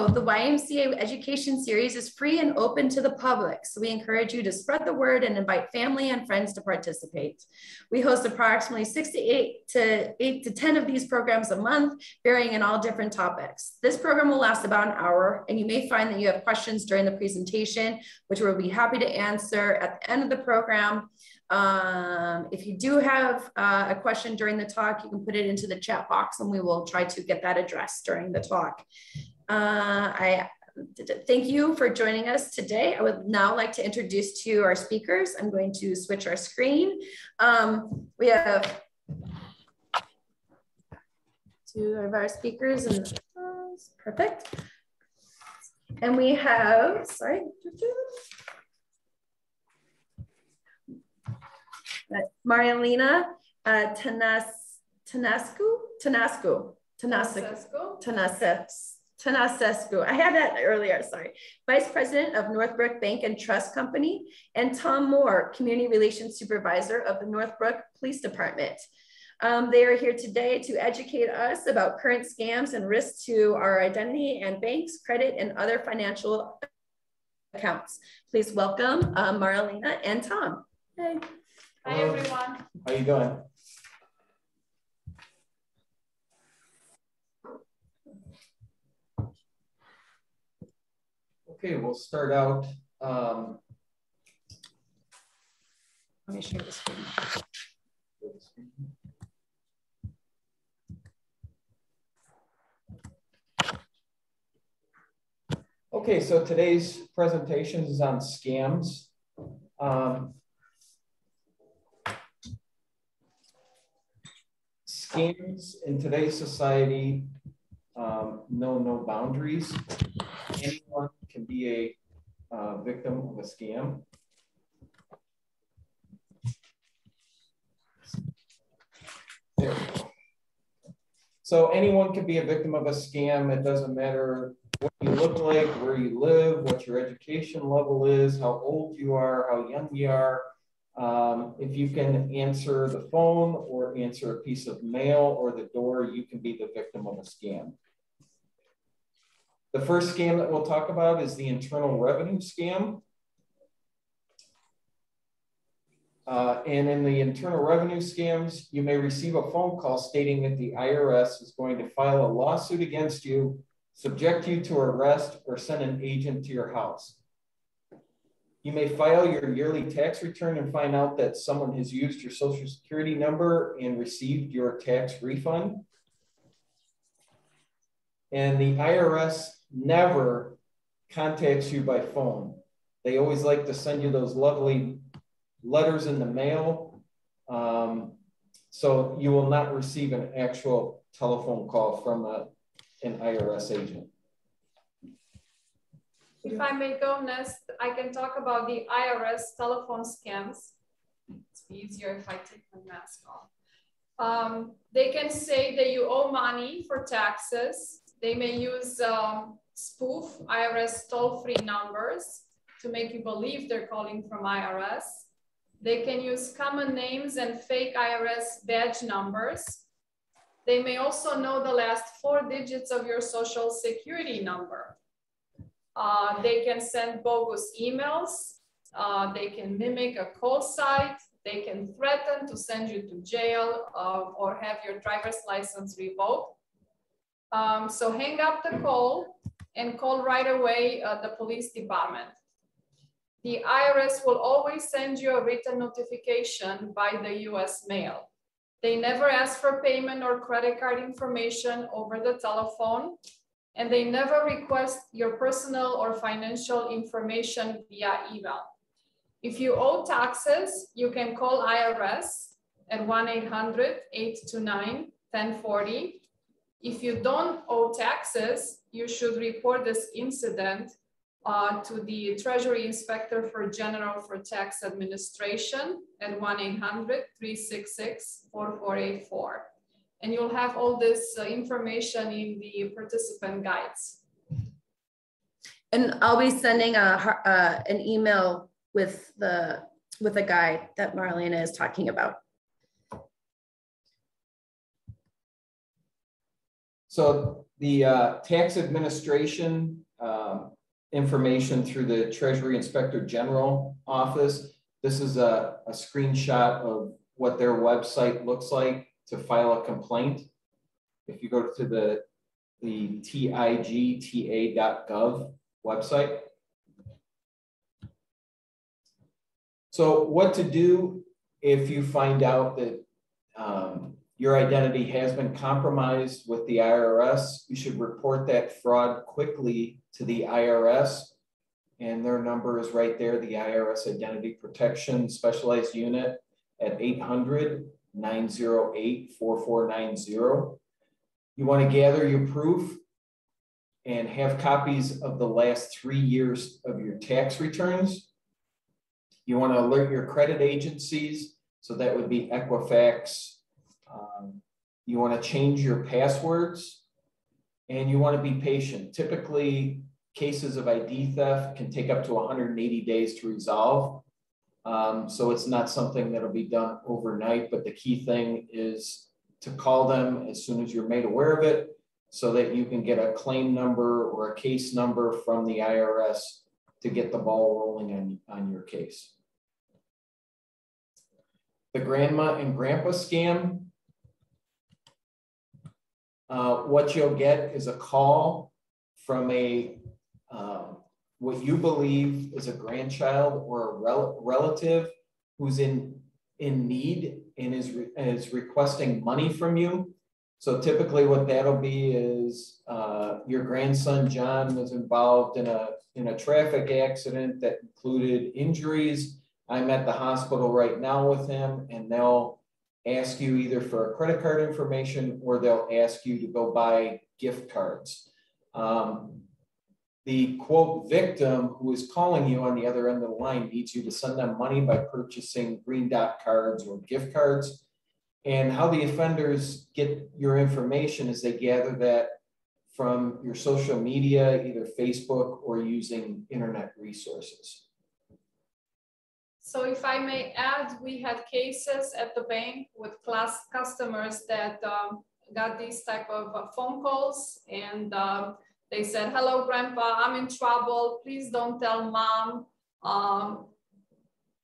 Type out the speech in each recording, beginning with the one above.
know, the YMCA education series is free and open to the public, so we encourage you to spread the word and invite family and friends to participate. We host approximately 8 to 10 of these programs a month, varying in all different topics. This program will last about an hour, and you may find that you have questions during the presentation, which we'll be happy to answer at the end of the program. If you do have a question during the talk, you can put it into the chat box and we will try to get that addressed during the talk. I thank you for joining us today. I would now like to introduce to you our speakers. I'm going to switch our screen. We have two of our speakers and perfect. And we have, sorry. Marilena Tanasescu. I had that earlier, sorry. Vice President of Northbrook Bank and Trust Company, and Tom Moore, Community Relations Supervisor of the Northbrook Police Department. They are here today to educate us about current scams and risks to our identity and banks, credit, and other financial accounts. Please welcome Marilena and Tom. Hey. Hi, everyone. How you doing? Okay, we'll start out. Let me share the screen. Okay, so today's presentation is on scams. Scams in today's society know no boundaries. Anyone can be a victim of a scam. There we go. So anyone can be a victim of a scam. It doesn't matter what you look like, where you live, what your education level is, how old you are, how young you are. If you can answer the phone or answer a piece of mail or the door, you can be the victim of a scam. The first scam that we'll talk about is the Internal Revenue Scam. And in the Internal Revenue Scams, you may receive a phone call stating that the IRS is going to file a lawsuit against you, subject you to arrest, or send an agent to your house. You may file your yearly tax return and find out that someone has used your Social Security number and received your tax refund. And the IRS never contacts you by phone. They always like to send you those lovely letters in the mail. So you will not receive an actual telephone call from an IRS agent. If I may go next, I can talk about the IRS telephone scams. It's easier if I take my mask off. They can say that you owe money for taxes. They may use spoof IRS toll-free numbers to make you believe they're calling from IRS. They can use common names and fake IRS badge numbers. They may also know the last 4 digits of your Social Security number. They can send bogus emails. They can mimic a call site. They can threaten to send you to jail or have your driver's license revoked. So hang up the call and call right away the police department. The IRS will always send you a written notification by the US mail. They never ask for payment or credit card information over the telephone, and they never request your personal or financial information via email. If you owe taxes, you can call IRS at 1-800-829-1040. If you don't owe taxes, you should report this incident to the Treasury Inspector General for Tax Administration at 1-800-366-4484. And you'll have all this information in the participant guides. And I'll be sending an email with the guide that Marlena is talking about. So the tax administration information through the Treasury Inspector General office. This is a screenshot of what their website looks like to file a complaint. If you go to the tigta.gov website. So what to do if you find out that your identity has been compromised with the IRS? You should report that fraud quickly to the IRS, and their number is right there, the IRS Identity Protection Specialized Unit at 800-908-4490. You want to gather your proof and have copies of the last 3 years of your tax returns. You want to alert your credit agencies, so that would be Equifax. You want to change your passwords, and you want to be patient. Typically, cases of ID theft can take up to 180 days to resolve. So it's not something that'll be done overnight, but the key thing is to call them as soon as you're made aware of it, so that you can get a claim number or a case number from the IRS to get the ball rolling on your case. The grandma and grandpa scam. What you'll get is a call from what you believe is a grandchild or a relative who's in need and is requesting money from you. So typically what that'll be is your grandson John was involved in a traffic accident that included injuries. I'm at the hospital right now with him, and they'll ask you either for a credit card information, or they'll ask you to go buy gift cards. The quote victim who is calling you on the other end of the line needs you to send them money by purchasing green dot cards or gift cards. And how the offenders get your information is they gather that from your social media, either Facebook or using internet resources. So if I may add, we had cases at the bank with customers that got these type of phone calls, and they said, "Hello, Grandpa, I'm in trouble. Please don't tell Mom."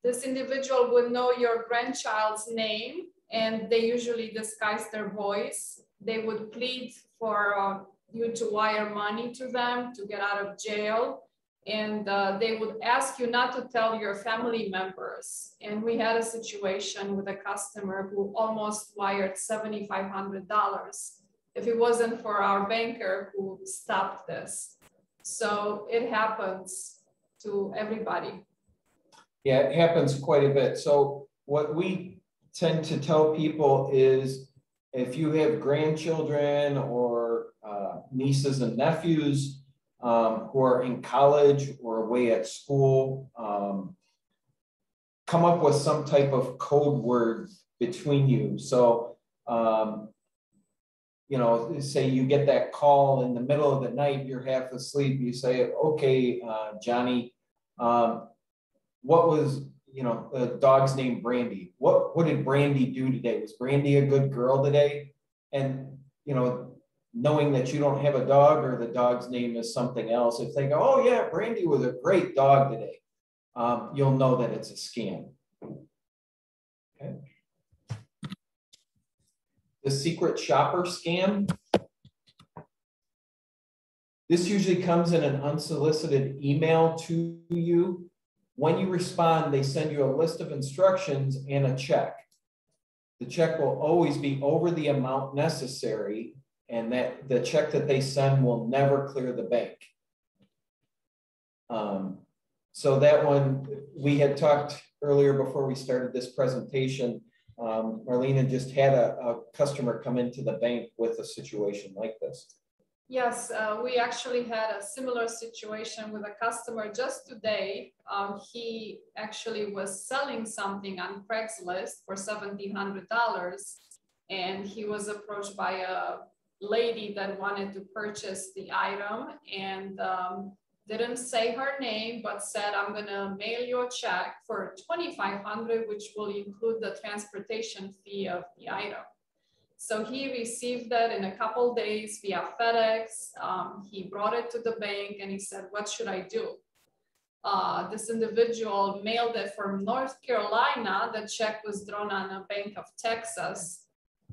This individual would know your grandchild's name, and they usually disguise their voice. They would plead for you to wire money to them to get out of jail. And they would ask you not to tell your family members. And we had a situation with a customer who almost wired $7,500 if it wasn't for our banker who stopped this. So it happens to everybody. Yeah, it happens quite a bit. So what we tend to tell people is, if you have grandchildren or nieces and nephews who are in college or away at school, come up with some type of code word between you. So, you know, say you get that call in the middle of the night, you're half asleep, you say, "Okay, Johnny, what was, you know, the dog's name Brandy? What did Brandy do today? Was Brandy a good girl today?" And, you know, knowing that you don't have a dog or the dog's name is something else, if they go, "Oh yeah, Brandy was a great dog today," you'll know that it's a scam. Okay. The secret shopper scam. This usually comes in an unsolicited email to you. When you respond, they send you a list of instructions and a check. The check will always be over the amount necessary, and that the check that they send will never clear the bank. So that one, we had talked earlier before we started this presentation. Marlena just had a customer come into the bank with a situation like this. Yes, we actually had a similar situation with a customer just today. He actually was selling something on Craigslist for $1,700, and he was approached by a lady that wanted to purchase the item, and didn't say her name, but said, "I'm gonna mail you a check for $2,500, which will include the transportation fee of the item." So he received that in a couple days via FedEx. He brought it to the bank and he said, what should I do? This individual mailed it from North Carolina. The check was drawn on a Bank of Texas.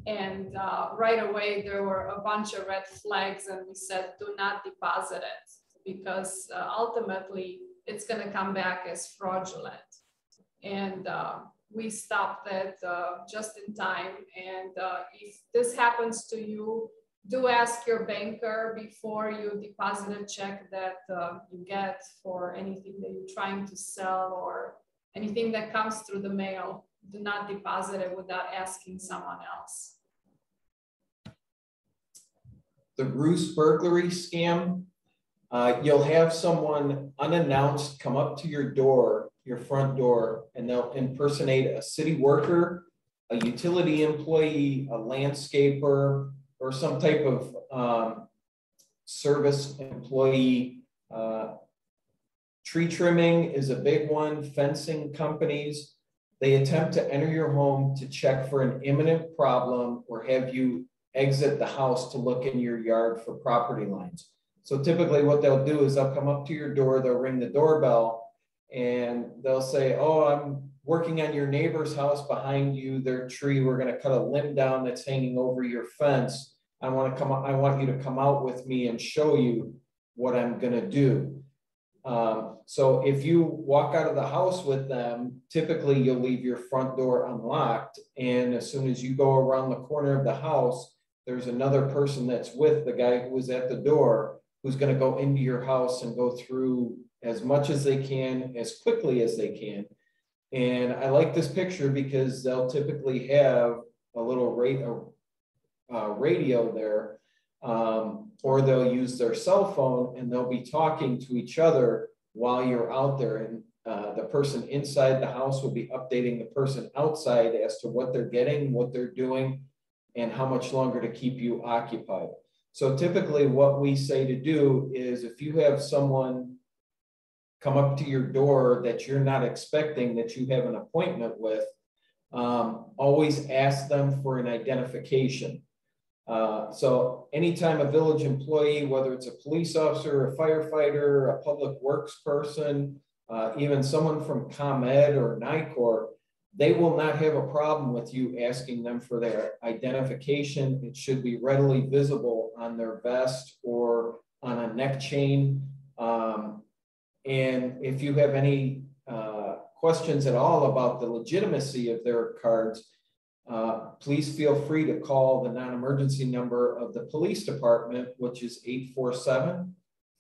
And right away, there were a bunch of red flags and we said, do not deposit it because ultimately it's gonna come back as fraudulent. And we stopped it just in time. And if this happens to you, do ask your banker before you deposit a check that you get for anything that you're trying to sell or anything that comes through the mail. Do not deposit it without asking someone else. The Bruce burglary scam, you'll have someone unannounced come up to your door, your front door, and they'll impersonate a city worker, a utility employee, a landscaper, or some type of service employee. Tree trimming is a big one, fencing companies. They attempt to enter your home to check for an imminent problem or have you exit the house to look in your yard for property lines. So typically what they'll do is they'll come up to your door, they'll ring the doorbell, and they'll say, oh, I'm working on your neighbor's house behind you, their tree, we're gonna cut a limb down that's hanging over your fence. I want you to come out with me and show you what I'm gonna do. So if you walk out of the house with them, typically you'll leave your front door unlocked. And as soon as you go around the corner of the house, there's another person that's with the guy who was at the door who's going to go into your house and go through as much as they can, as quickly as they can. And I like this picture because they'll typically have a little radio there, or they'll use their cell phone and they'll be talking to each other while you're out there. And the person inside the house will be updating the person outside as to what they're getting, what they're doing, and how much longer to keep you occupied. So typically what we say to do is if you have someone come up to your door that you're not expecting, that you have an appointment with, always ask them for an identification. So anytime a village employee, whether it's a police officer, a firefighter, a public works person, even someone from ComEd or NICOR, they will not have a problem with you asking them for their identification. It should be readily visible on their vest or on a neck chain. And if you have any questions at all about the legitimacy of their cards, please feel free to call the non-emergency number of the police department, which is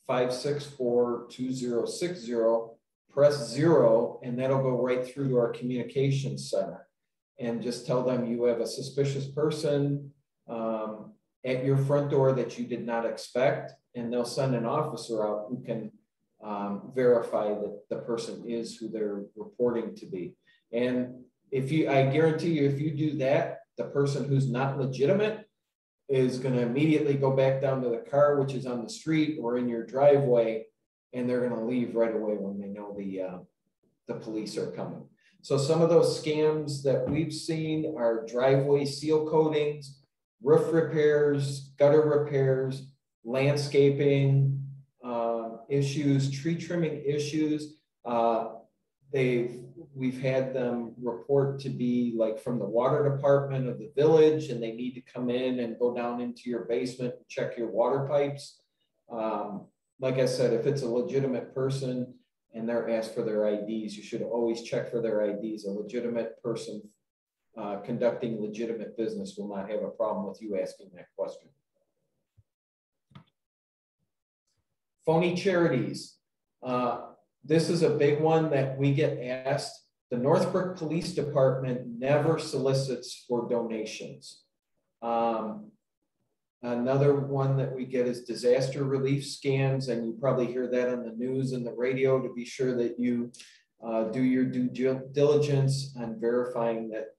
847-564-2060. Press 0, and that'll go right through to our communications center. And just tell them you have a suspicious person at your front door that you did not expect, and they'll send an officer out who can verify that the person is who they're reporting to be. And I guarantee you, if you do that, the person who's not legitimate is going to immediately go back down to the car, which is on the street or in your driveway, and they're going to leave right away when they know the police are coming. So some of those scams that we've seen are driveway seal coatings, roof repairs, gutter repairs, landscaping issues, tree trimming issues. We've had them report to be like from the water department of the village, and they need to come in and go down into your basement and check your water pipes. Like I said, if it's a legitimate person and they're asked for their IDs, you should always check for their IDs. A legitimate person conducting legitimate business will not have a problem with you asking that question. Phony charities. This is a big one that we get asked. The Northbrook Police Department never solicits for donations. Another one that we get is disaster relief scams, and you probably hear that on the news and the radio to be sure that you do your due diligence on verifying that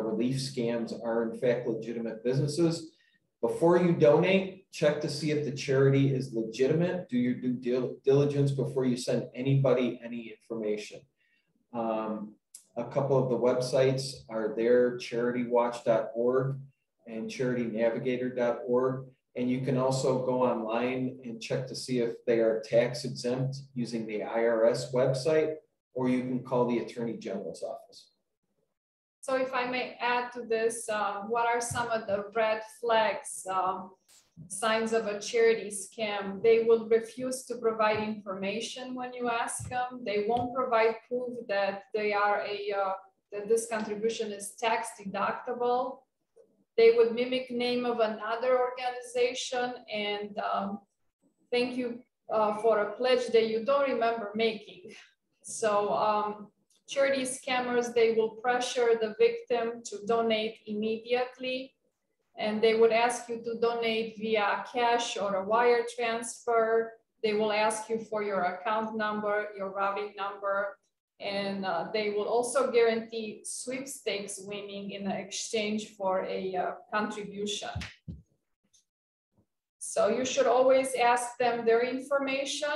relief scams are in fact legitimate businesses. Before you donate, check to see if the charity is legitimate. Do your due diligence before you send anybody any information. A couple of the websites are there, charitywatch.org and charitynavigator.org. And you can also go online and check to see if they are tax exempt using the IRS website, or you can call the Attorney General's office. So if I may add to this, what are some of the red flags, signs of a charity scam? They will refuse to provide information when you ask them. They won't provide proof that they are that this contribution is tax deductible. They would mimic name of another organization and thank you for a pledge that you don't remember making. So charity scammers, they will pressure the victim to donate immediately, and they would ask you to donate via cash or a wire transfer. They will ask you for your account number, your routing number, and they will also guarantee sweepstakes winning in exchange for a contribution. So you should always ask them their information,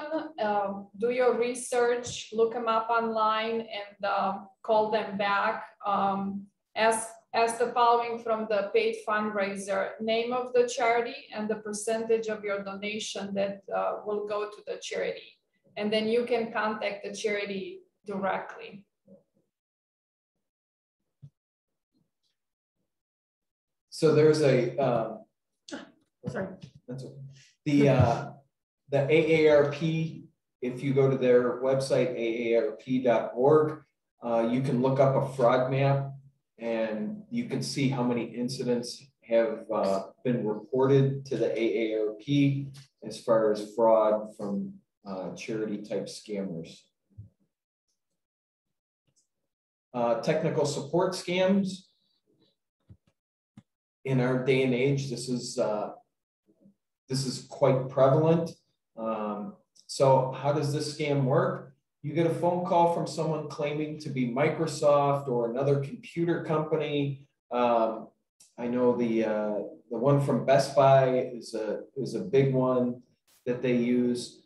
do your research, look them up online, and call them back. Ask the following from the paid fundraiser: name of the charity and the percentage of your donation that will go to the charity. And then you can contact the charity directly. So there's a, Sorry. that's okay. The AARP, if you go to their website, aarp.org, you can look up a fraud map and you can see how many incidents have been reported to the AARP as far as fraud from charity type scammers. Technical support scams. In our day and age, this is quite prevalent. So how does this scam work? You get a phone call from someone claiming to be Microsoft or another computer company. I know the one from Best Buy is a big one that they use.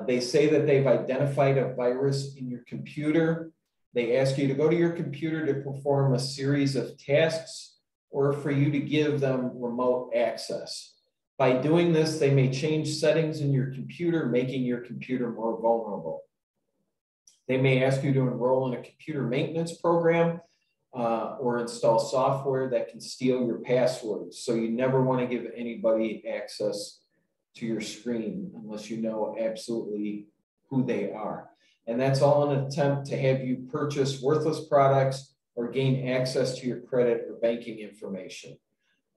They say that they've identified a virus in your computer. They ask you to go to your computer to perform a series of tasks or for you to give them remote access. By doing this, they may change settings in your computer, making your computer more vulnerable. They may ask you to enroll in a computer maintenance program or install software that can steal your passwords. So you never want to give anybody access to your screen unless you know absolutely who they are. And that's all in an attempt to have you purchase worthless products or gain access to your credit or banking information.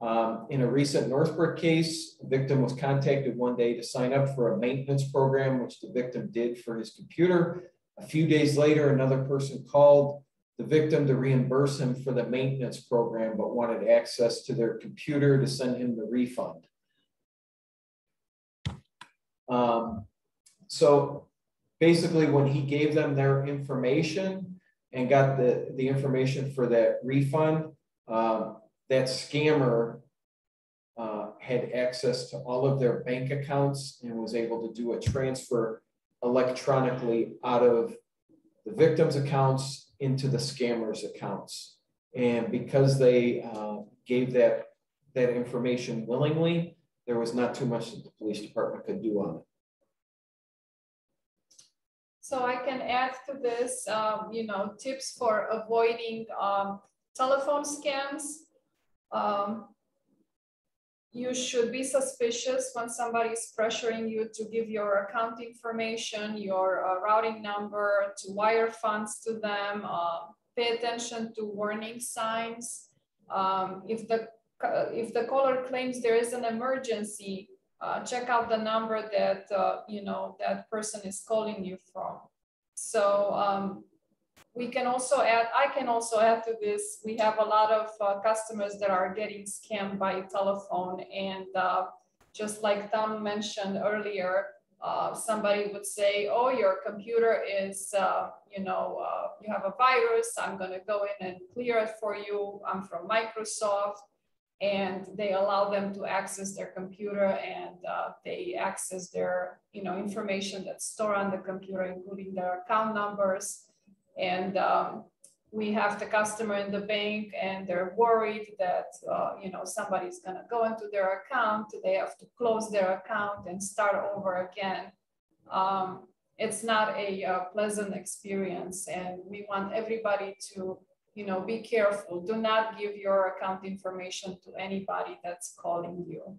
In a recent Northbrook case, the victim was contacted one day to sign up for a maintenance program, which the victim did for his computer. A few days later, another person called the victim to reimburse him for the maintenance program, but wanted access to their computer to send him the refund. So basically, when he gave them their information and got the information for that refund, that scammer had access to all of their bank accounts and was able to do a transfer electronically out of the victim's accounts into the scammer's accounts. And because they gave that information willingly, there was not too much that the police department could do on it. So I can add to this, tips for avoiding telephone scams. You should be suspicious when somebody is pressuring you to give your account information, your routing number, to wire funds to them. Pay attention to warning signs. If the caller claims there is an emergency, check out the number that that person is calling you from. So we can also add, I can also add to this, we have a lot of customers that are getting scammed by telephone, and just like Tom mentioned earlier, somebody would say, oh, your computer is, you have a virus, I'm gonna go in and clear it for you, I'm from Microsoft. And they allow them to access their computer, and they access their information that's stored on the computer, including their account numbers. And we have the customer in the bank and they're worried that somebody's going to go into their account. They have to close their account and start over again. It's not a pleasant experience, and we want everybody to be careful. Do not give your account information to anybody that's calling you.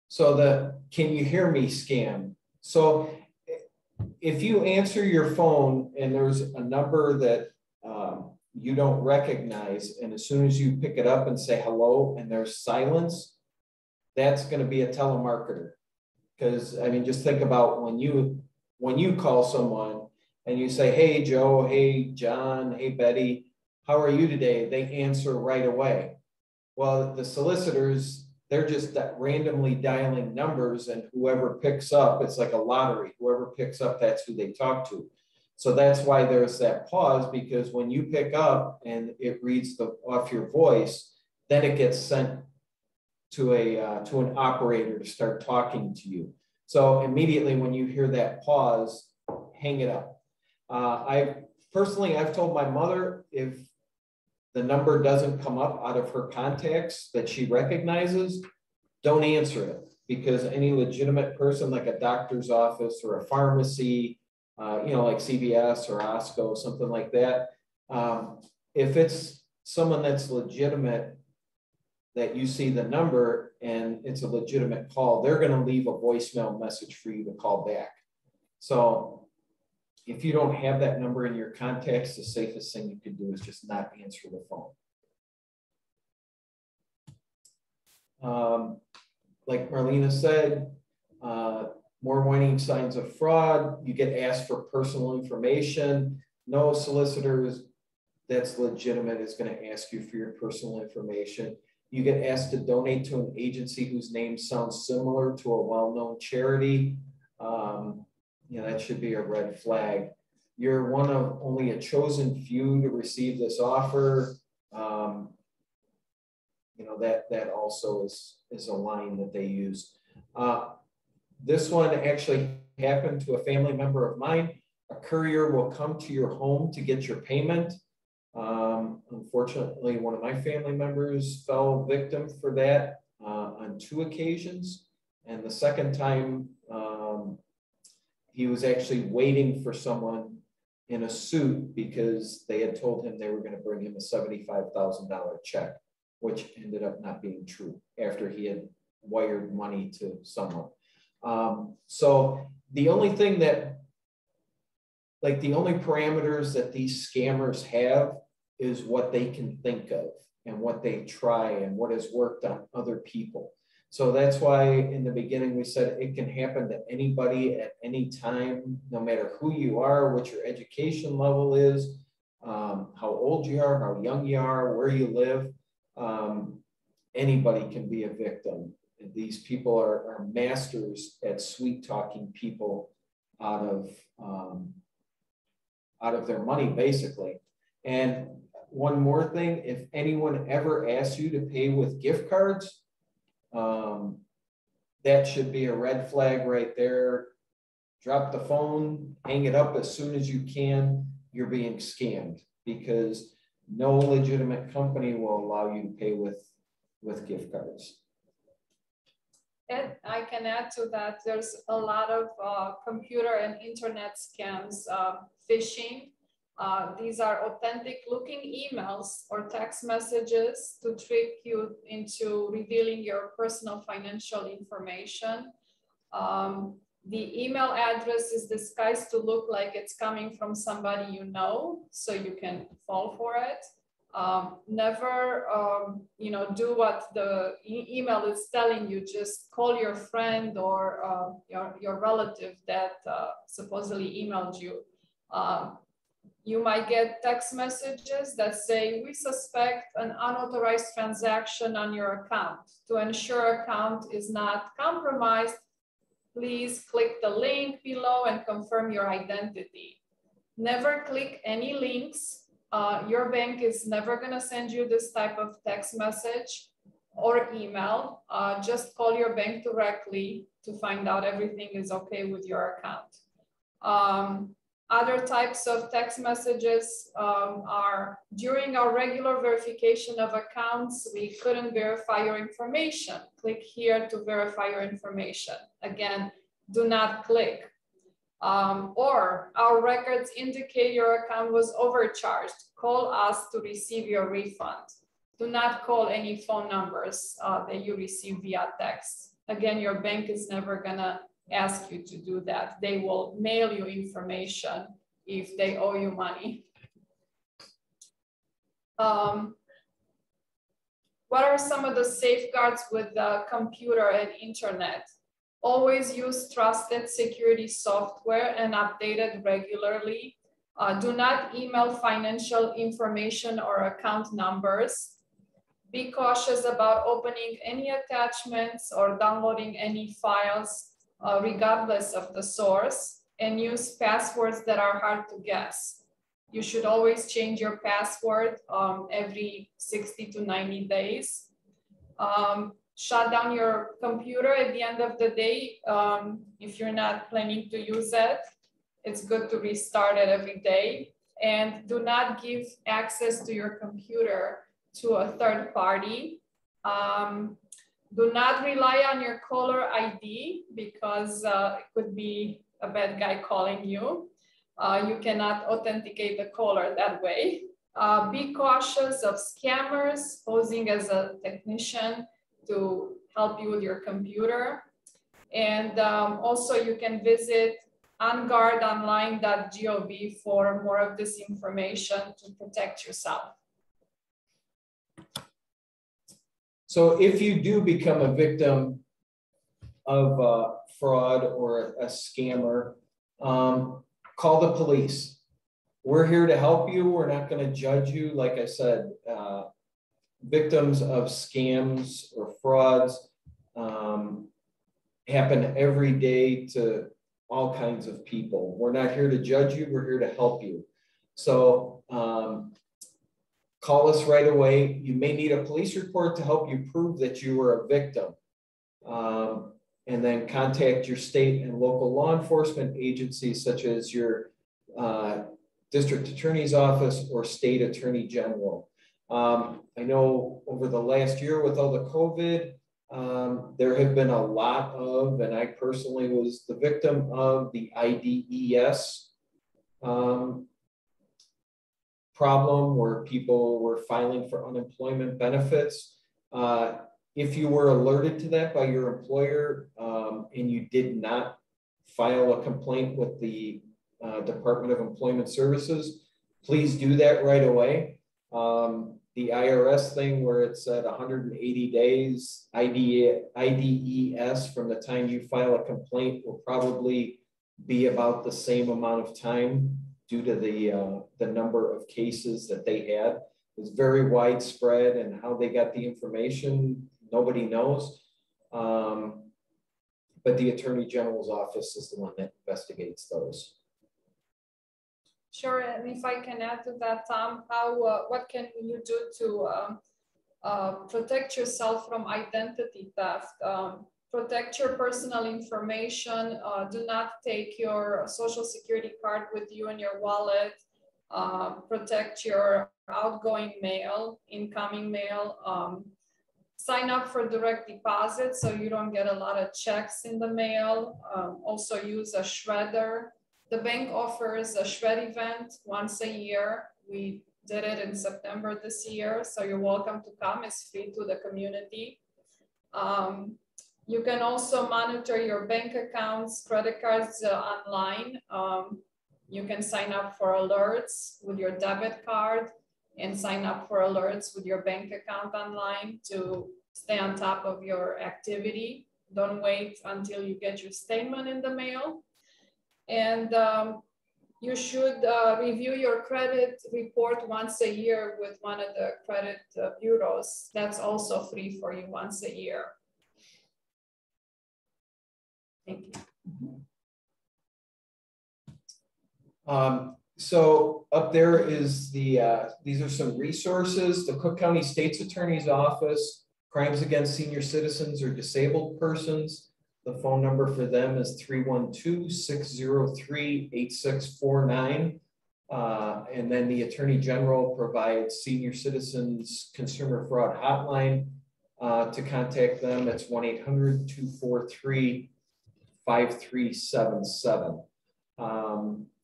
So the "can you hear me" scam. So if you answer your phone and there's a number that you don't recognize, and as soon as you pick it up and say hello and there's silence, that's going to be a telemarketer. Because I mean, just think about when you call someone and you say, "Hey Joe, hey John, hey Betty, how are you today?" They answer right away. Well, the solicitors, they're just randomly dialing numbers, and whoever picks up, it's like a lottery. Whoever picks up, that's who they talk to. So that's why there's that pause, because when you pick up and it reads off your voice, then it gets sent to an operator to start talking to you. So immediately when you hear that pause, hang it up. I've told my mother, if the number doesn't come up out of her contacts that she recognizes, don't answer it, because any legitimate person like a doctor's office or a pharmacy, like CVS or Osco, something like that, if it's someone that's legitimate, that you see the number and it's a legitimate call, they're going to leave a voicemail message for you to call back. So if you don't have that number in your contacts, the safest thing you can do is just not answer the phone. Like Marlena said, more warning signs of fraud. You get asked for personal information. No solicitor that's legitimate is going to ask you for your personal information. You get asked to donate to an agency whose name sounds similar to a well-known charity. That should be a red flag. You're one of only a chosen few to receive this offer. That also is a line that they use. This one actually happened to a family member of mine. A courier will come to your home to get your payment. Unfortunately, one of my family members fell victim for that on 2 occasions. And the second time, he was actually waiting for someone in a suit because they had told him they were going to bring him a $75,000 check, which ended up not being true after he had wired money to someone. So the only thing the only parameters that these scammers have is what they can think of and what they try and what has worked on other people. So that's why in the beginning we said it can happen to anybody at any time, no matter who you are, what your education level is, how old you are, how young you are, where you live. Anybody can be a victim. These people are masters at sweet talking people out of their money, basically. And one more thing, if anyone ever asks you to pay with gift cards, that should be a red flag right there. Drop the phone, hang it up as soon as you can. You're being scammed, because no legitimate company will allow you to pay with gift cards. And I can add to that, there's a lot of computer and internet scams, phishing. These are authentic looking emails or text messages to trick you into revealing your personal financial information. The email address is disguised to look like it's coming from somebody you know, so you can fall for it. Never, do what the email is telling you. Just call your friend or your relative that supposedly emailed you. You might get text messages that say, "We suspect an unauthorized transaction on your account. To ensure account is not compromised, please click the link below and confirm your identity." Never click any links. Your bank is never going to send you this type of text message or email. Just call your bank directly to find out everything is okay with your account. Other types of text messages are during our regular verification of accounts, we couldn't verify your information. Click here to verify your information. Again, do not click. Or our records indicate your account was overcharged. Call us to receive your refund. Do not call any phone numbers that you receive via text. Again, your bank is never gonna ask you to do that. They will mail you information if they owe you money. What are some of the safeguards with the computer and internet? Always use trusted security software and update it regularly. Do not email financial information or account numbers. Be cautious about opening any attachments or downloading any files, regardless of the source, and use passwords that are hard to guess. You should always change your password every 60 to 90 days. Shut down your computer at the end of the day. If you're not planning to use it, it's good to restart it every day. And do not give access to your computer to a third party. Do not rely on your caller ID because it could be a bad guy calling you. You cannot authenticate the caller that way. Be cautious of scammers posing as a technician to help you with your computer. And also you can visit onguardonline.gov for more of this information to protect yourself. So if you do become a victim of fraud or a scammer, call the police. We're here to help you. We're not going to judge you. Like I said, victims of scams or frauds happen every day to all kinds of people. We're not here to judge you. We're here to help you. So call us right away. You may need a police report to help you prove that you were a victim. And then contact your state and local law enforcement agencies, such as your district attorney's office or state attorney general. I know over the last year with all the COVID, there have been a lot of, and I personally was the victim of the IDES problem where people were filing for unemployment benefits. If you were alerted to that by your employer and you did not file a complaint with the Department of Employment Services, please do that right away. The IRS thing where it's at 180 days, IDES from the time you file a complaint will probably be about the same amount of time due to the number of cases that they had. It's very widespread, and how they got the information, nobody knows. But the Attorney General's office is the one that investigates those. Sure, and if I can add to that, Tom, what can you do to protect yourself from identity theft? Protect your personal information. Do not take your social security card with you in your wallet. Protect your outgoing mail, incoming mail. Sign up for direct deposit so you don't get a lot of checks in the mail. Also use a shredder. The bank offers a shred event once a year. We did it in September this year, so you're welcome to come. It's free to the community. You can also monitor your bank accounts, credit cards online. You can sign up for alerts with your debit card and sign up for alerts with your bank account online to stay on top of your activity. Don't wait until you get your statement in the mail. And you should review your credit report once a year with one of the credit bureaus. That's also free for you once a year. Thank you. So up there is the, these are some resources. The Cook County State's Attorney's Office, Crimes Against Senior Citizens or Disabled Persons. The phone number for them is 312-603-8649. And then the Attorney General provides Senior Citizens Consumer Fraud Hotline. To contact them, it's 1-800-243-5377.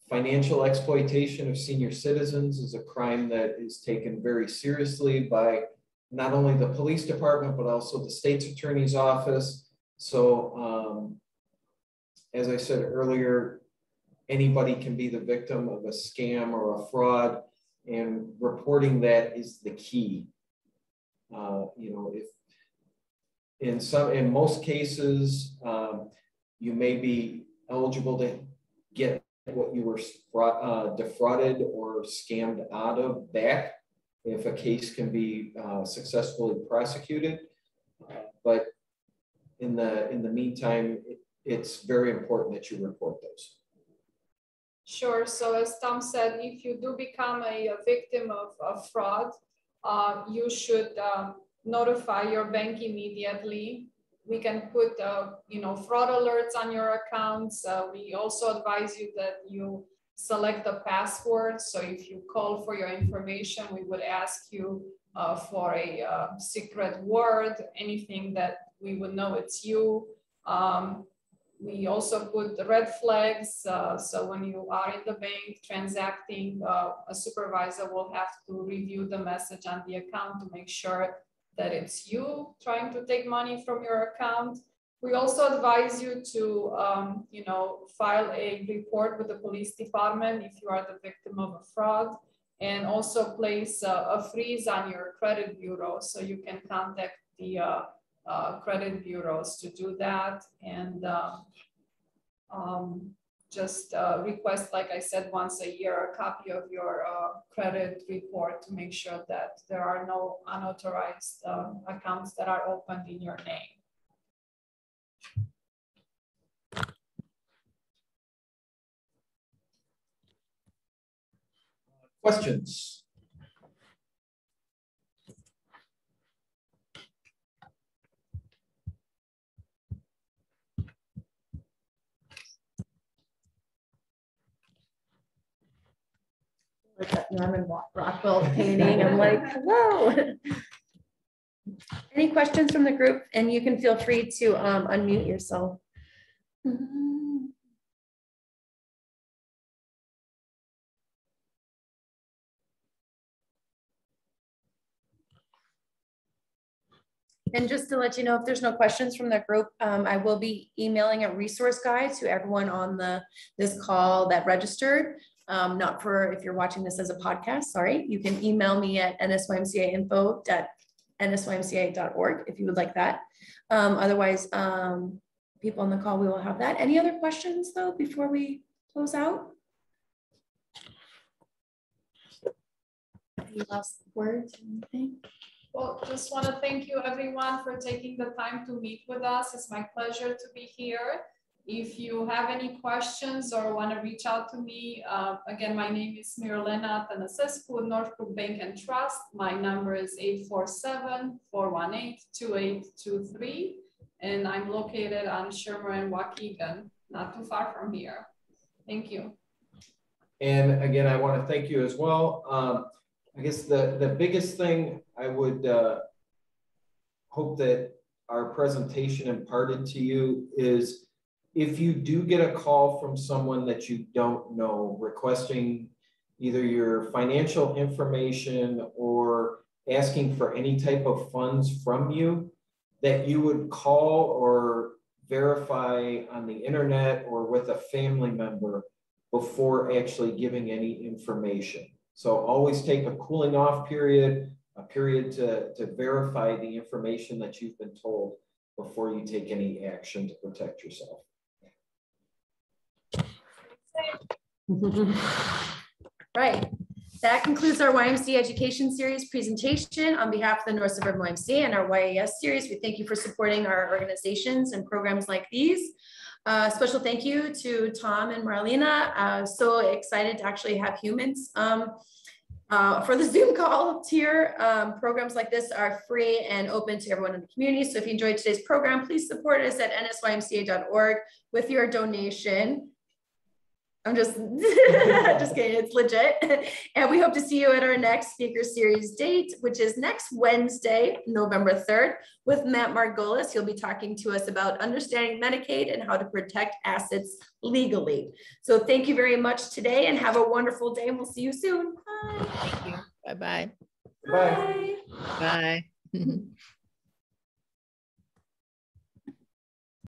Financial exploitation of senior citizens is a crime that is taken very seriously by not only the police department, but also the state's attorney's office. So as I said earlier, anybody can be the victim of a scam or a fraud, and reporting that is the key. You know, if in most cases, you may be eligible to get what you were defrauded or scammed out of back if a case can be successfully prosecuted. But in the meantime, it's very important that you report those. Sure. So as Tom said, if you do become a victim of fraud, you should notify your bank immediately. We can put, you know, fraud alerts on your accounts. We also advise you that you select a password. So if you call for your information, we would ask you for a secret word, anything that we would know it's you. We also put the red flags. So when you are in the bank transacting, a supervisor will have to review the message on the account to make sure that it's you trying to take money from your account. We also advise you to, you know, file a report with the police department if you are the victim of a fraud, and also place a freeze on your credit bureau so you can contact the credit bureaus to do that, and just request, like I said, once a year, a copy of your credit report to make sure that there are no unauthorized accounts that are opened in your name. Questions? Like that Norman Rockwell painting. I'm like, hello. Any questions from the group? And you can feel free to unmute yourself. And just to let you know, if there's no questions from the group, I will be emailing a resource guide to everyone on this call that registered. Not for if you're watching this as a podcast, sorry. You can email me at nsymca.info@nsymca.org if you would like that. Otherwise, people on the call, we will have that. Any other questions though, before we close out? Any last words or anything? Well, just want to thank you everyone for taking the time to meet with us. It's my pleasure to be here. If you have any questions or want to reach out to me, again, my name is Mirolena Tănăsescu with Northbrook Bank and Trust. My number is 847-418-2823. And I'm located on Shermer and Waukegan, not too far from here. Thank you. And again, I want to thank you as well. I guess the biggest thing I would hope that our presentation imparted to you is, if you do get a call from someone that you don't know requesting either your financial information or asking for any type of funds from you, that you would call or verify on the internet or with a family member before actually giving any information. So always take a cooling off period, a period to verify the information that you've been told before you take any action to protect yourself. Right. That concludes our YMCA Education Series presentation. On behalf of the North Suburban YMCA and our YAS series, we thank you for supporting our organizations and programs like these. Special thank you to Tom and Marlena. So excited to actually have humans For the Zoom call tier, programs like this are free and open to everyone in the community. So if you enjoyed today's program, please support us at nsymca.org with your donation. I'm just, just kidding, it's legit. And we hope to see you at our next speaker series date, which is next Wednesday, November 3rd, with Matt Margolis. He'll be talking to us about understanding Medicaid and how to protect assets legally. So thank you very much today and have a wonderful day, and we'll see you soon. Bye. Thank you. Bye-bye. Bye. Bye. Bye.